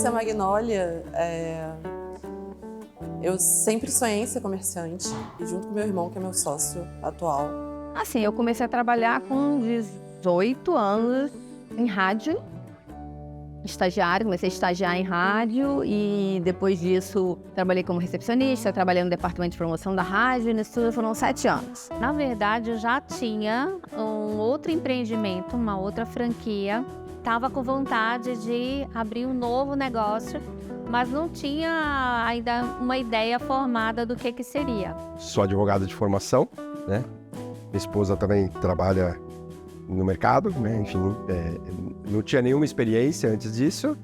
conheci a Magnolia, eu sempre sonhei em ser comerciante, e junto com meu irmão, que é meu sócio atual. Assim, eu comecei a trabalhar com 18 anos em rádio, comecei a estagiar em rádio e depois disso trabalhei como recepcionista, trabalhei no departamento de promoção da rádio e nisso tudo foram 7 anos. Na verdade, eu já tinha um outro empreendimento, uma outra franquia. Estava com vontade de abrir um novo negócio, mas não tinha ainda uma ideia formada do que seria. Sou advogado de formação, né? Minha esposa também trabalha no mercado, né? Enfim, não tinha nenhuma experiência antes disso.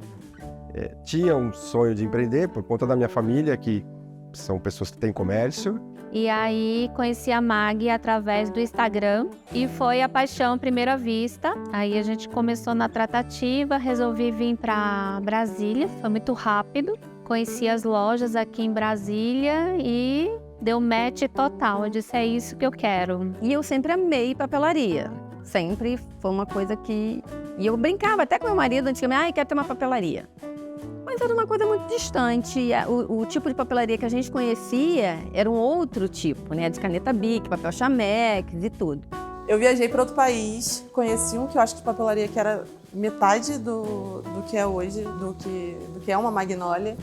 Tinha um sonho de empreender por conta da minha família, que são pessoas que têm comércio. E aí conheci a Mag através do Instagram e foi a paixão à primeira vista. Aí a gente começou na tratativa, resolvi vir para Brasília, foi muito rápido. Conheci as lojas aqui em Brasília e deu match total. Eu disse, é isso que eu quero. E eu sempre amei papelaria. Sempre foi uma coisa que... E eu brincava até com meu marido antigamente, quero ter uma papelaria. Mas era uma coisa muito distante. O tipo de papelaria que a gente conhecia era um outro tipo, né? De caneta Bic, papel Chamex e tudo. Eu viajei para outro país, conheci um que eu acho de papelaria que era metade do que é hoje, do que é uma Magnolia.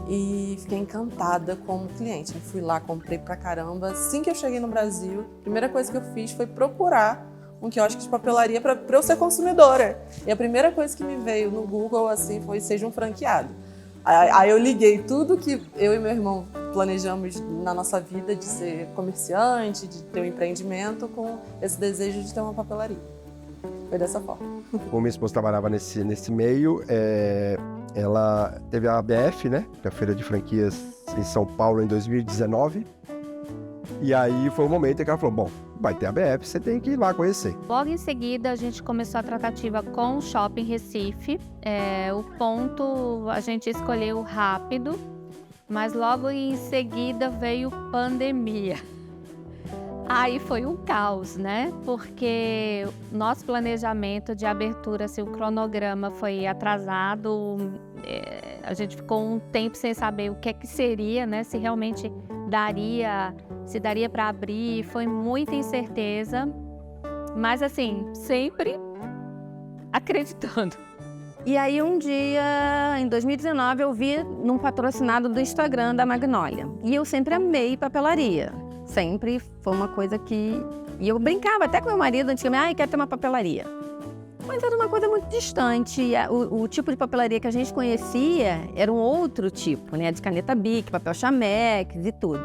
E fiquei encantada como cliente. Eu fui lá, comprei pra caramba. Assim que eu cheguei no Brasil, a primeira coisa que eu fiz foi procurar um quiosque de papelaria para eu ser consumidora. E a primeira coisa que me veio no Google assim foi seja um franqueado. Aí eu liguei tudo que eu e meu irmão planejamos na nossa vida de ser comerciante, de ter um empreendimento, com esse desejo de ter uma papelaria. Foi dessa forma. Como minha esposa trabalhava nesse meio, ela teve a ABF, né? Que é a Feira de Franquias em São Paulo em 2019. E aí foi o momento em que ela falou, bom, vai ter a ABF, você tem que ir lá conhecer. Logo em seguida, a gente começou a tratativa com o Shopping Recife. O ponto a gente escolheu rápido, mas logo em seguida veio pandemia. Aí foi um caos, né? Porque nosso planejamento de abertura, assim, o cronograma foi atrasado. A gente ficou um tempo sem saber o que seria, né? Se realmente daria para abrir. Foi muita incerteza, mas assim, sempre acreditando. E aí um dia, em 2019, eu vi num patrocinado do Instagram da Magnolia. E eu sempre amei papelaria. Sempre foi uma coisa que... E eu brincava até com meu marido antigamente, quero ter uma papelaria. Mas era uma coisa muito distante. O tipo de papelaria que a gente conhecia era um outro tipo, né? De caneta Bic, papel Chamex e tudo.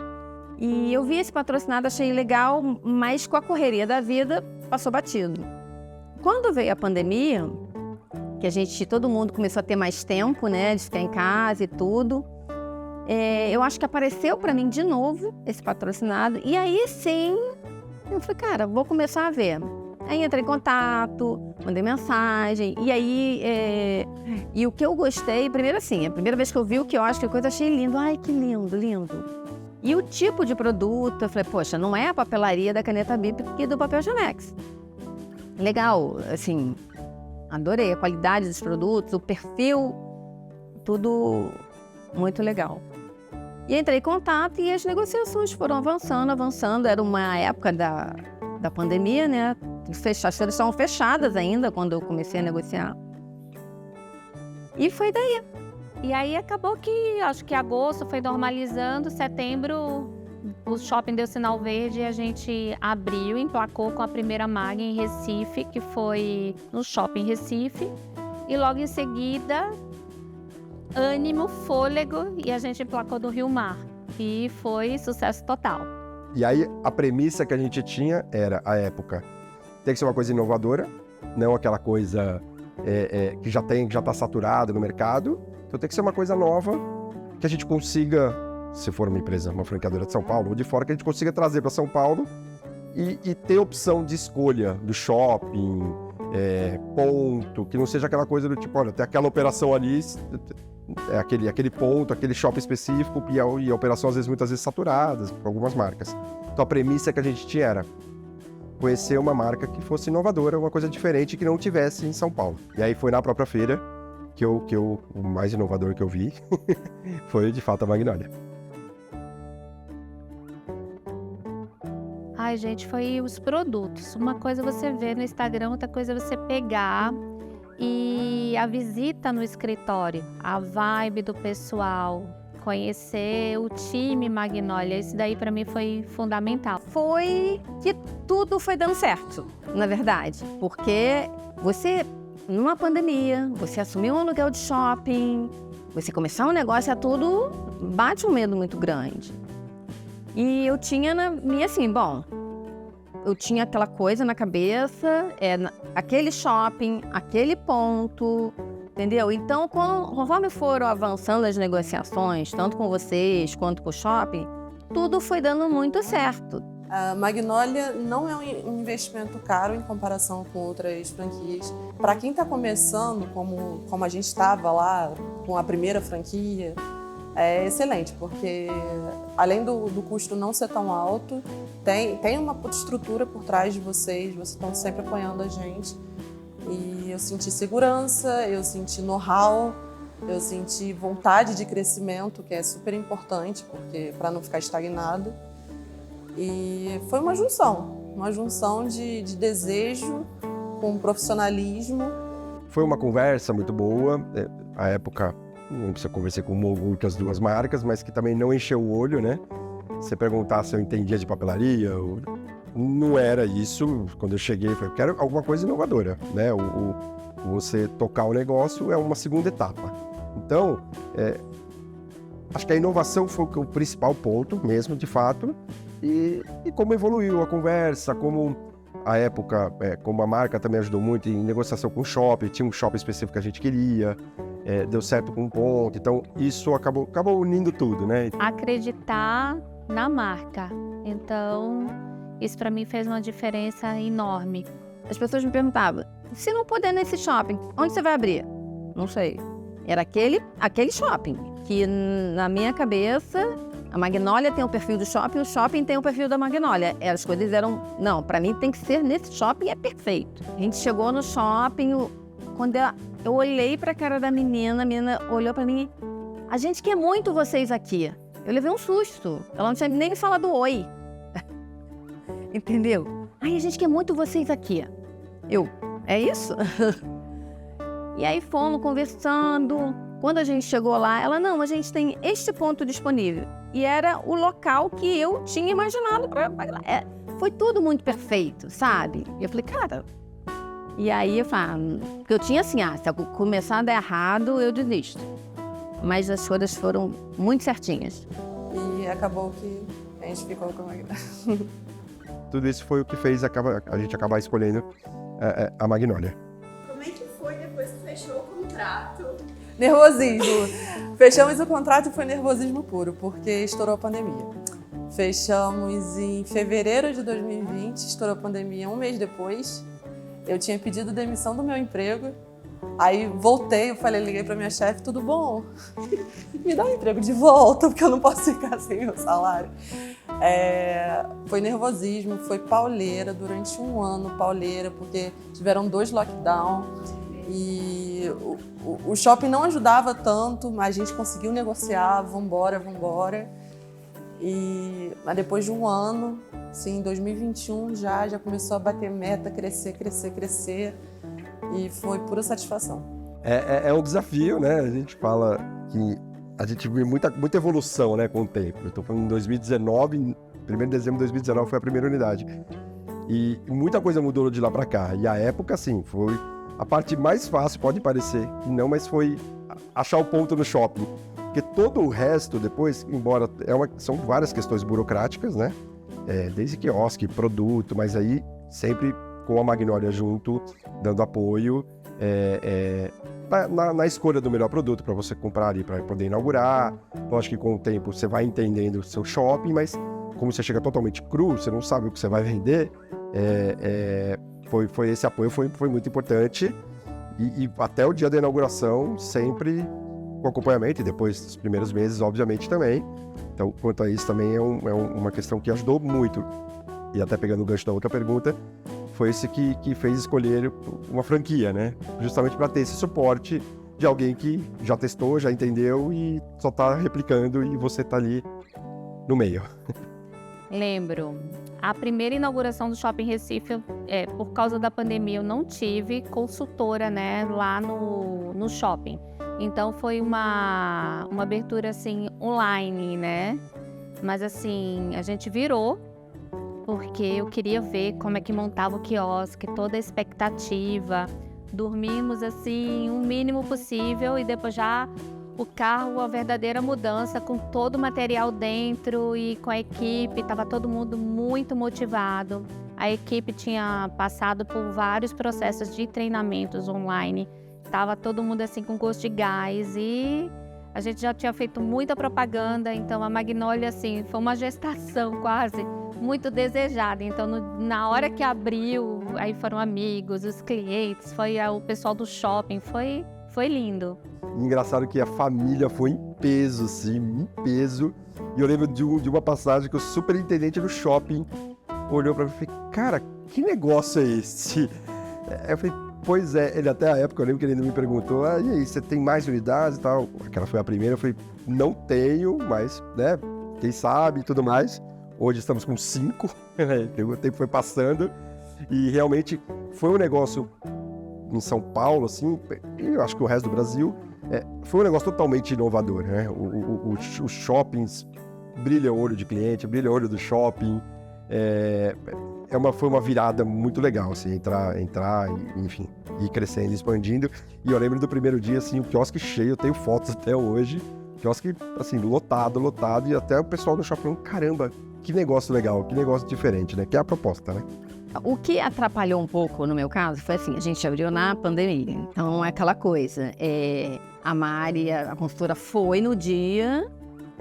E eu vi esse patrocinado, achei legal, mas com a correria da vida, passou batido. Quando veio a pandemia, que todo mundo começou a ter mais tempo, né? De ficar em casa e tudo... eu acho que apareceu para mim de novo esse patrocinado. E aí sim, eu falei, cara, vou começar a ver. Aí entrei em contato, mandei mensagem. E aí, e o que eu gostei, primeiro assim, a primeira vez que eu vi o quiosque, a coisa achei lindo. Ai, que lindo, lindo. E o tipo de produto, eu falei, poxa, não é a papelaria da caneta Bic e do papel Chamex. Legal, assim, adorei a qualidade dos produtos, o perfil, tudo muito legal. E entrei em contato e as negociações foram avançando. Era uma época da pandemia, né? As feiras estavam fechadas ainda quando eu comecei a negociar. E foi daí. E aí acabou que, acho que agosto foi normalizando, setembro o shopping deu sinal verde e a gente abriu, emplacou com a primeira Mag em Recife, que foi no Shopping Recife. E logo em seguida... ânimo, fôlego, e a gente emplacou do Rio Mar. E foi sucesso total. E aí a premissa que a gente tinha era, à época, tem que ser uma coisa inovadora, não aquela coisa que já está saturada no mercado. Então tem que ser uma coisa nova, que a gente consiga, se for uma empresa, uma franqueadora de São Paulo ou de fora, que a gente consiga trazer para São Paulo e ter opção de escolha do shopping, ponto, que não seja aquela coisa do tipo, olha, tem aquela operação ali, aquele ponto, aquele shopping específico e a operação muitas vezes saturada por algumas marcas. Então a premissa que a gente tinha era conhecer uma marca que fosse inovadora, uma coisa diferente que não tivesse em São Paulo. E aí foi na própria feira o mais inovador que eu vi foi, de fato, a Magnolia. Ai, gente, foi os produtos. Uma coisa você vê no Instagram, outra coisa você pegar e a visita no escritório, a vibe do pessoal, conhecer o time Magnolia. Isso daí para mim foi fundamental. Foi que tudo foi dando certo, na verdade. Porque você, numa pandemia, você assumiu um aluguel de shopping, você começar um negócio, tudo bate um medo muito grande. E eu tinha na minha, assim, bom, eu tinha aquela coisa na cabeça, aquele shopping, aquele ponto, entendeu? Então, conforme foram avançando as negociações, tanto com vocês quanto com o shopping, tudo foi dando muito certo. A Magnolia não é um investimento caro em comparação com outras franquias. Para quem está começando, como a gente estava lá, com a primeira franquia, é excelente, porque além do custo não ser tão alto, tem uma estrutura por trás de vocês estão sempre apoiando a gente. E eu senti segurança, eu senti know-how, eu senti vontade de crescimento, que é super importante, porque para não ficar estagnado. E foi uma junção de desejo com profissionalismo. Foi uma conversa muito boa. À época, não precisa conversar com muitas duas marcas, mas que também não encheu o olho, né? Você perguntar se eu entendia de papelaria, não era isso. Quando eu cheguei, eu falei, quero alguma coisa inovadora, né? Você tocar o negócio é uma segunda etapa. Então, acho que a inovação foi o principal ponto mesmo, de fato, e como evoluiu a conversa, como a época, como a marca também ajudou muito em negociação com o shopping, tinha um shopping específico que a gente queria, deu certo com um ponto, então isso acabou unindo tudo, né? Acreditar na marca. Então, isso para mim fez uma diferença enorme. As pessoas me perguntavam, se não puder nesse shopping, onde você vai abrir? Não sei. Era aquele shopping, que na minha cabeça, a Magnolia tem o perfil do shopping, o shopping tem o perfil da Magnolia. As coisas eram, não, para mim tem que ser nesse shopping, é perfeito. A gente chegou no shopping, quando eu olhei para a cara da menina, a menina olhou para mim, a gente quer muito vocês aqui. Eu levei um susto, ela não tinha nem falado oi. Entendeu? Ai, a gente quer muito vocês aqui. É isso? E aí fomos conversando. Quando a gente chegou lá, ela, não, a gente tem este ponto disponível. E era o local que eu tinha imaginado para foi tudo muito perfeito, sabe? E eu falei, cara... E aí eu falei, porque eu tinha assim, se eu começar a dar errado, eu desisto. Mas as coisas foram muito certinhas. E acabou que a gente ficou com a Magnolia. Tudo isso foi o que fez a gente acabar escolhendo a Magnolia. Como é que foi depois que fechou o contrato? Nervosismo. Fechamos o contrato e foi nervosismo puro, porque estourou a pandemia. Fechamos em fevereiro de 2020, estourou a pandemia um mês depois. Eu tinha pedido demissão do meu emprego. Aí voltei, liguei pra minha chefe, tudo bom? Me dá um emprego de volta, porque eu não posso ficar sem meu salário. Foi nervosismo, foi pauleira, durante um ano pauleira, porque tiveram 2 lockdowns e o shopping não ajudava tanto, mas a gente conseguiu negociar, vambora. Mas depois de um ano, assim, em 2021 já começou a bater meta, crescer. E foi pura satisfação. É um desafio, né? A gente fala que a gente viu muita evolução, né, com o tempo. Eu estou falando em 2019, 1º de dezembro de 2019 foi a primeira unidade. E muita coisa mudou de lá para cá. E a época, assim, foi a parte mais fácil, pode parecer que não, mas foi achar o ponto no shopping. Porque todo o resto depois, embora são várias questões burocráticas, né? Desde quiosque, produto, mas aí sempre com a Magnolia junto, dando apoio na escolha do melhor produto para você comprar ali, para poder inaugurar. Lógico que com o tempo você vai entendendo o seu shopping, mas como você chega totalmente cru, você não sabe o que você vai vender, foi esse apoio foi muito importante. E até o dia da inauguração, sempre com acompanhamento, e depois dos primeiros meses, obviamente, também. Então, quanto a isso, também é uma questão que ajudou muito. E até pegando o gancho da outra pergunta, foi esse que fez escolher uma franquia, né? Justamente para ter esse suporte de alguém que já testou, já entendeu e só tá replicando e você tá ali no meio. Lembro. A primeira inauguração do Shopping Recife, por causa da pandemia, eu não tive consultora, né, lá no shopping. Então foi uma abertura assim online, né? Mas assim, a gente virou porque eu queria ver como é que montava o quiosque, toda a expectativa. Dormimos assim o mínimo possível e depois já o carro, a verdadeira mudança, com todo o material dentro e com a equipe, estava todo mundo muito motivado. A equipe tinha passado por vários processos de treinamentos online, estava todo mundo assim com gosto de gás e a gente já tinha feito muita propaganda, então a Magnólia assim, foi uma gestação quase, muito desejada. Então na hora que abriu, aí foram amigos, os clientes, foi o pessoal do shopping, foi lindo. Engraçado que a família foi em peso, assim, em peso. E eu lembro de uma passagem que o superintendente do shopping olhou pra mim e falei, cara, que negócio é esse? Eu falei, pois é, ele até a época, eu lembro que ele ainda me perguntou, e aí, você tem mais unidades e tal? Aquela foi a primeira, eu falei, não tenho, mas, né, quem sabe e tudo mais. Hoje estamos com 5, o tempo foi passando e realmente foi um negócio em São Paulo, assim, e eu acho que o resto do Brasil, foi um negócio totalmente inovador, né? Os shoppings brilha o olho de cliente, brilha o olho do shopping, foi uma virada muito legal, assim, entrar e, enfim, ir crescendo, expandindo. E eu lembro do primeiro dia, assim, o quiosque cheio, eu tenho fotos até hoje, quiosque, assim, lotado, e até o pessoal do shopping falando, caramba, que negócio legal, que negócio diferente, né? Que é a proposta, né? O que atrapalhou um pouco, no meu caso, foi assim, a gente abriu na pandemia, então é aquela coisa, a Mari, a consultora foi no dia,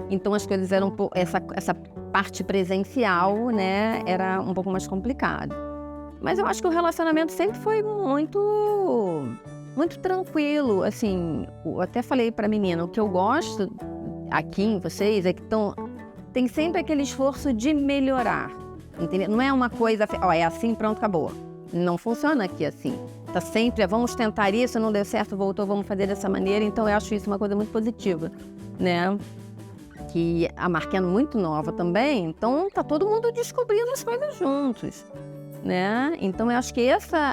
então as coisas eram um pouco, essa parte presencial, né, era um pouco mais complicado. Mas eu acho que o relacionamento sempre foi muito tranquilo, assim, eu até falei pra menina, o que eu gosto aqui em vocês é que tem sempre aquele esforço de melhorar. Entendeu? Não é uma coisa, é assim, pronto, acabou. Não funciona aqui assim. Tá sempre, vamos tentar isso, não deu certo, voltou, vamos fazer dessa maneira. Então eu acho isso uma coisa muito positiva, né? Que a marca é muito nova também, então tá todo mundo descobrindo as coisas juntos, né? Então eu acho que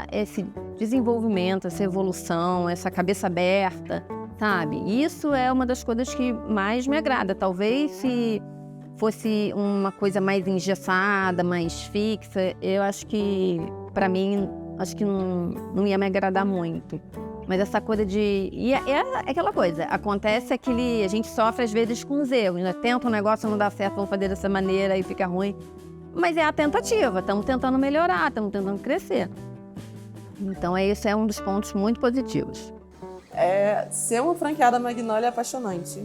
esse desenvolvimento, essa evolução, essa cabeça aberta, sabe? Isso é uma das coisas que mais me agrada. Talvez se fosse uma coisa mais engessada, mais fixa, eu acho que, pra mim, acho que não ia me agradar muito. Mas essa coisa de... E é aquela coisa, acontece a gente sofre às vezes com os erros, né? Tenta um negócio, não dá certo, vamos fazer dessa maneira e fica ruim. Mas é a tentativa, estamos tentando melhorar, estamos tentando crescer. Então esse é um dos pontos muito positivos. Ser uma franqueada Magnólia é apaixonante.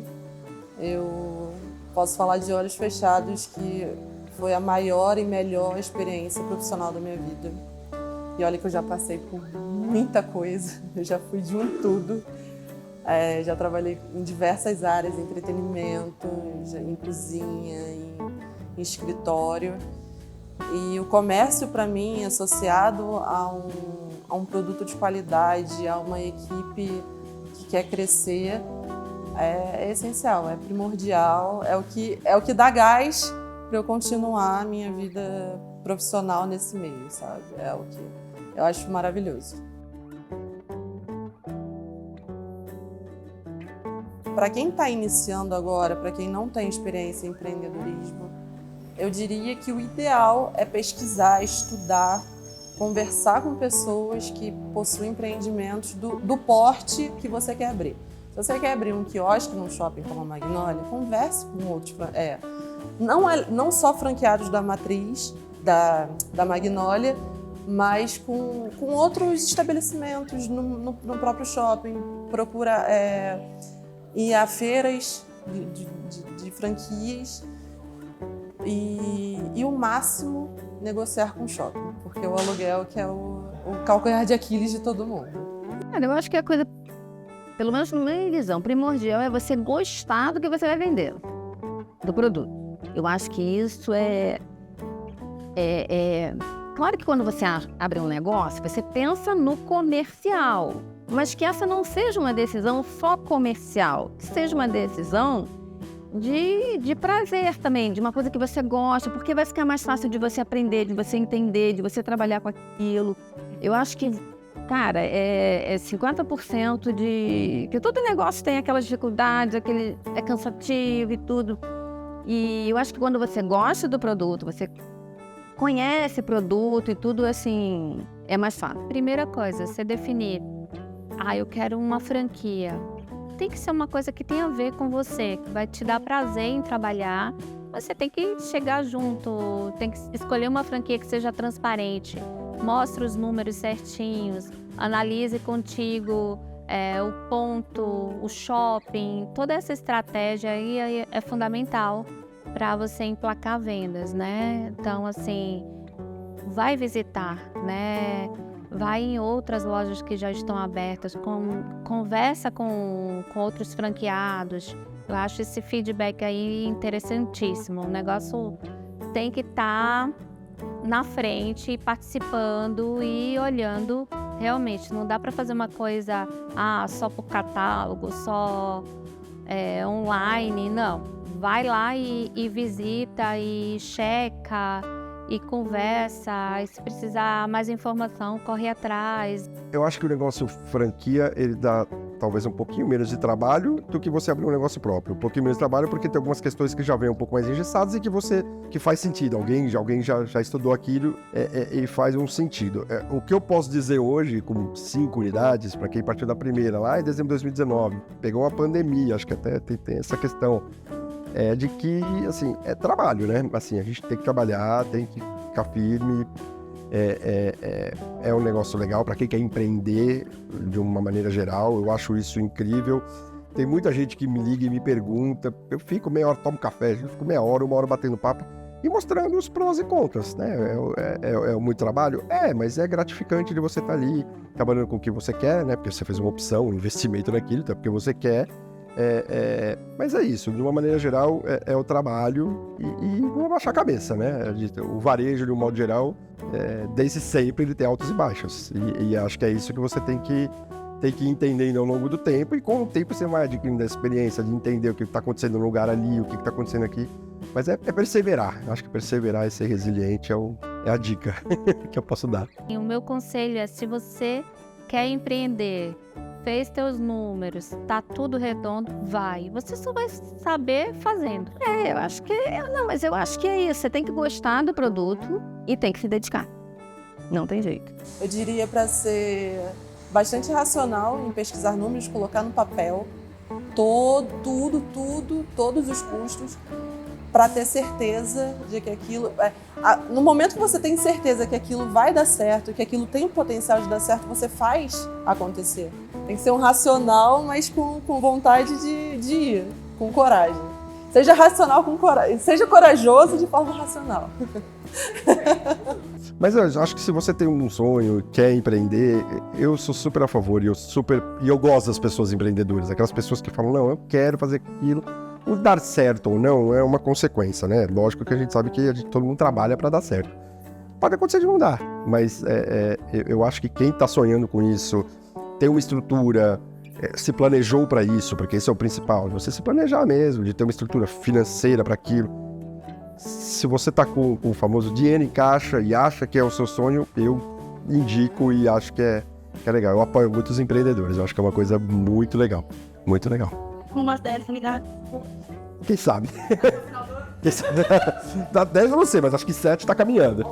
Eu posso falar de olhos fechados que foi a maior e melhor experiência profissional da minha vida. E olha que eu já passei por muita coisa, eu já fui de um tudo. Já trabalhei em diversas áreas, entretenimento, em cozinha, em escritório. E o comércio, para mim, associado a um produto de qualidade, a uma equipe que quer crescer, é essencial, é primordial, é o que dá gás para eu continuar a minha vida profissional nesse meio, sabe? É o que eu acho maravilhoso. Para quem está iniciando agora, para quem não tem experiência em empreendedorismo, eu diria que o ideal é pesquisar, estudar, conversar com pessoas que possuem empreendimentos do porte que você quer abrir. Se você quer abrir um quiosque num shopping como a Magnólia, converse com outros. Não só franqueados da matriz, da Magnólia, mas com outros estabelecimentos no próprio shopping. Procura ir a feiras de franquias e o máximo negociar com o shopping, porque o aluguel que é o calcanhar de Aquiles de todo mundo. Cara, eu acho que a coisa, pelo menos na minha visão, primordial é você gostar do que você vai vender, do produto. Eu acho que isso Claro que quando você abre um negócio, você pensa no comercial, mas que essa não seja uma decisão só comercial, que seja uma decisão de prazer também, de uma coisa que você gosta, porque vai ficar mais fácil de você aprender, de você entender, de você trabalhar com aquilo. Eu acho que, cara, é 50% de... que todo negócio tem aquelas dificuldades, é cansativo e tudo. E eu acho que quando você gosta do produto, você conhece o produto e tudo, assim, é mais fácil. Primeira coisa, você definir, eu quero uma franquia. Tem que ser uma coisa que tenha a ver com você, que vai te dar prazer em trabalhar. Você tem que chegar junto, tem que escolher uma franquia que seja transparente. Mostre os números certinhos, analise contigo o ponto, o shopping. Toda essa estratégia aí é fundamental para você emplacar vendas, né? Então, assim, vai visitar, né? Vai em outras lojas que já estão abertas, conversa com outros franqueados. Eu acho esse feedback aí interessantíssimo. O negócio tem que estar na frente, participando e olhando realmente. Não dá para fazer uma coisa só por catálogo, só online, não. Vai lá e visita e checa e conversa, e se precisar mais informação, corre atrás. Eu acho que o negócio franquia, ele dá talvez um pouquinho menos de trabalho do que você abrir um negócio próprio. Um pouquinho menos de trabalho porque tem algumas questões que já vêm um pouco mais engessadas e que faz sentido. Alguém já estudou aquilo e faz um sentido. O que eu posso dizer hoje, com 5 unidades, para quem partiu da primeira, lá em dezembro de 2019, pegou uma pandemia, acho que até tem essa questão, de que, assim, é trabalho, né? Assim, a gente tem que trabalhar, tem que ficar firme. É um negócio legal para quem quer empreender de uma maneira geral. Eu acho isso incrível. Tem muita gente que me liga e me pergunta. Eu fico meia hora, tomo café, eu fico meia hora, 1 hora batendo papo e mostrando os prós e contras, né? É muito trabalho? Mas é gratificante de você estar ali trabalhando com o que você quer, né? Porque você fez uma opção, um investimento naquilo, então porque você quer. Mas é isso, de uma maneira geral, é o trabalho e não abaixar a cabeça, né? O varejo, de um modo geral, desde sempre ele tem altos e baixos. E acho que é isso que você tem que ir entendendo ao longo do tempo, e com o tempo você vai adquirindo a experiência de entender o que está acontecendo no lugar ali, o que está acontecendo aqui. Mas é perseverar. Acho que perseverar e ser resiliente é a dica que eu posso dar. E o meu conselho é, se você quer empreender, fez teus números, tá tudo redondo, vai. Você só vai saber fazendo. Eu acho que... mas eu acho que é isso. Você tem que gostar do produto e tem que se dedicar. Não tem jeito. Eu diria para ser bastante racional em pesquisar números, colocar no papel todos os custos, para ter certeza de que aquilo... no momento que você tem certeza que aquilo vai dar certo, que aquilo tem o potencial de dar certo, você faz acontecer. Tem que ser um racional, mas com vontade de ir, com coragem. Seja racional com coragem, seja corajoso de forma racional. Mas eu acho que se você tem um sonho, quer empreender, eu sou super a favor, e eu gosto das pessoas empreendedoras, aquelas pessoas que falam, não, eu quero fazer aquilo. O dar certo ou não é uma consequência, né? Lógico que a gente sabe que todo mundo trabalha para dar certo. Pode acontecer de não dar, mas eu acho que quem está sonhando com isso, tem uma estrutura, se planejou para isso, porque esse é o principal, de você se planejar mesmo, de ter uma estrutura financeira para aquilo. Se você está com o famoso dinheiro em caixa e acha que é o seu sonho, eu indico e acho que é legal. Eu apoio muitos empreendedores, eu acho que é uma coisa muito legal, muito legal. Umas 10 unidades. Quem sabe? Dá 10 eu não sei, mas acho que 7 tá caminhando.